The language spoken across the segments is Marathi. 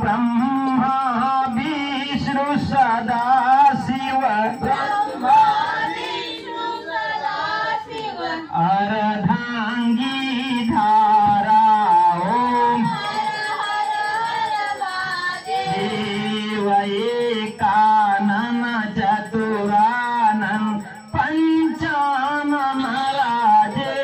ब्रह्मा विष्णु सदा शिव अर्धांगी धारा ओम देव एकानन चतुरानन पंचानन राजे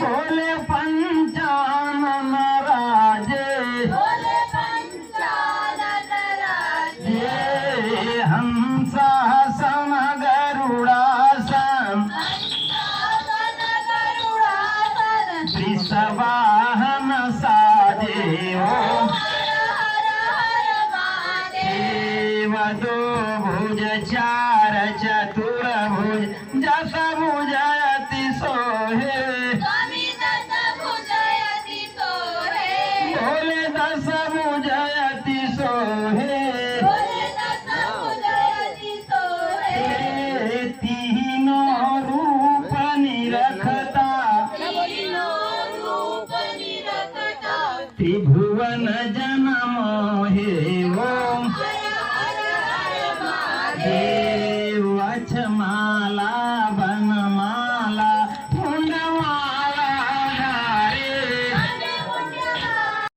बोले पंचानन राजे ये हंसासन गरुड़ासन वृषवाहन साजे ओम देव दो भुज चार चतुर भुज जस भुजयति सोहे बोले दस भुजयति सोहे तीनों रूप निरखता त्रिभुवन जन मोहे